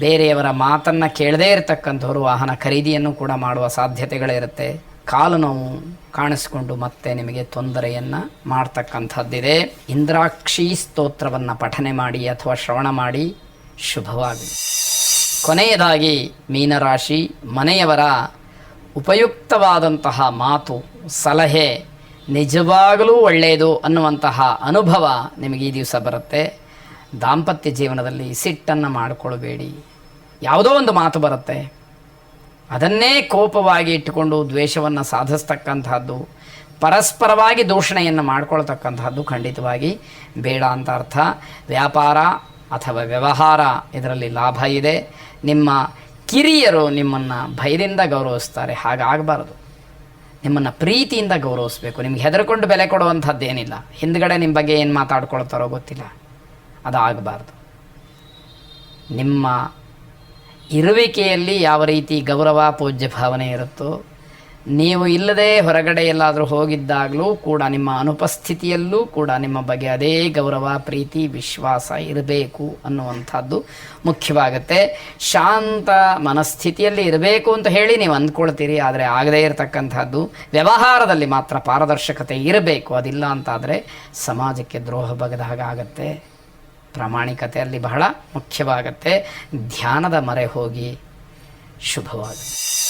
ಬೇರೆಯವರ ಮಾತನ್ನು ಕೇಳದೇ ಇರತಕ್ಕಂಥವ್ರು ವಾಹನ ಖರೀದಿಯನ್ನು ಕೂಡ ಮಾಡುವ ಸಾಧ್ಯತೆಗಳಿರುತ್ತೆ. ಕಾಲು ನೋವು ಕಾಣಿಸ್ಕೊಂಡು ಮತ್ತೆ ನಿಮಗೆ ತೊಂದರೆಯನ್ನು ಮಾಡ್ತಕ್ಕಂಥದ್ದಿದೆ. ಇಂದ್ರಾಕ್ಷಿ ಸ್ತೋತ್ರವನ್ನು ಪಠನೆ ಮಾಡಿ ಅಥವಾ ಶ್ರವಣ ಮಾಡಿ ಶುಭವಾಗಲಿ. ಕೊನೆಯದಾಗಿ ಮೀನರಾಶಿ, ಮನೆಯವರ ಉಪಯುಕ್ತವಾದಂತಹ ಮಾತು, ಸಲಹೆ ನಿಜವಾಗಲೂ ಒಳ್ಳೆಯದು ಅನ್ನುವಂತಹ ಅನುಭವ ನಿಮಗೆ ಈ ದಿವಸ ಬರುತ್ತೆ. ದಾಂಪತ್ಯ ಜೀವನದಲ್ಲಿ ಸಿಟ್ಟನ್ನು ಮಾಡಿಕೊಳ್ಬೇಡಿ. ಯಾವುದೋ ಒಂದು ಮಾತು ಬರುತ್ತೆ, ಅದನ್ನೇ ಕೋಪವಾಗಿ ಇಟ್ಟುಕೊಂಡು ದ್ವೇಷವನ್ನು ಸಾಧಿಸ್ತಕ್ಕಂಥದ್ದು, ಪರಸ್ಪರವಾಗಿ ದೂಷಣೆಯನ್ನು ಮಾಡ್ಕೊಳ್ತಕ್ಕಂಥದ್ದು ಖಂಡಿತವಾಗಿ ಬೇಡ ಅಂತ ಅರ್ಥ. ವ್ಯಾಪಾರ ಅಥವಾ ವ್ಯವಹಾರ ಇದರಲ್ಲಿ ಲಾಭ ಇದೆ. ನಿಮ್ಮ ಕಿರಿಯರು ನಿಮ್ಮನ್ನು ಭಯದಿಂದ ಗೌರವಿಸ್ತಾರೆ, ಹಾಗಾಗಬಾರ್ದು. ನಿಮ್ಮನ್ನು ಪ್ರೀತಿಯಿಂದ ಗೌರವಿಸಬೇಕು. ನಿಮ್ಗೆ ಹೆದರ್ಕೊಂಡು ಬೆಲೆ ಕೊಡುವಂಥದ್ದೇನಿಲ್ಲ. ಹಿಂದ್ಗಡೆ ನಿಮ್ಮ ಬಗ್ಗೆ ಏನು ಮಾತಾಡ್ಕೊಳ್ತಾರೋ ಗೊತ್ತಿಲ್ಲ, ಅದು ಆಗಬಾರ್ದು. ನಿಮ್ಮ ಇರುವಿಕೆಯಲ್ಲಿ ಯಾವ ರೀತಿ ಗೌರವ ಪೂಜ್ಯ ಭಾವನೆ ಇರುತ್ತೋ, ನೀವು ಇಲ್ಲದೆ ಹೊರಗಡೆ ಎಲ್ಲಾದರೂ ಹೋಗಿದ್ದಾಗಲೂ ಕೂಡ ನಿಮ್ಮ ಅನುಪಸ್ಥಿತಿಯಲ್ಲೂ ಕೂಡ ನಿಮ್ಮ ಬಗ್ಗೆ ಅದೇ ಗೌರವ ಪ್ರೀತಿ ವಿಶ್ವಾಸ ಇರಬೇಕು ಅನ್ನುವಂಥದ್ದು ಮುಖ್ಯವಾಗುತ್ತೆ. ಶಾಂತ ಮನಸ್ಥಿತಿಯಲ್ಲಿ ಇರಬೇಕು ಅಂತ ಹೇಳಿ ನೀವು ಅಂದ್ಕೊಳ್ತೀರಿ, ಆದರೆ ಆಗದೇ ಇರತಕ್ಕಂಥದ್ದು. ವ್ಯವಹಾರದಲ್ಲಿ ಮಾತ್ರ ಪಾರದರ್ಶಕತೆ ಇರಬೇಕು, ಅದಿಲ್ಲ ಅಂತಾದರೆ ಸಮಾಜಕ್ಕೆ ದ್ರೋಹ ಬಗೆದ ಹಾಗಾಗತ್ತೆ. ಪ್ರಾಮಾಣಿಕತೆ ಅಲ್ಲಿ ಬಹಳ ಮುಖ್ಯವಾಗತ್ತೆ. ಧ್ಯಾನದ ಮೊರೆ ಹೋಗಿ. ಶುಭವಾಗುತ್ತೆ.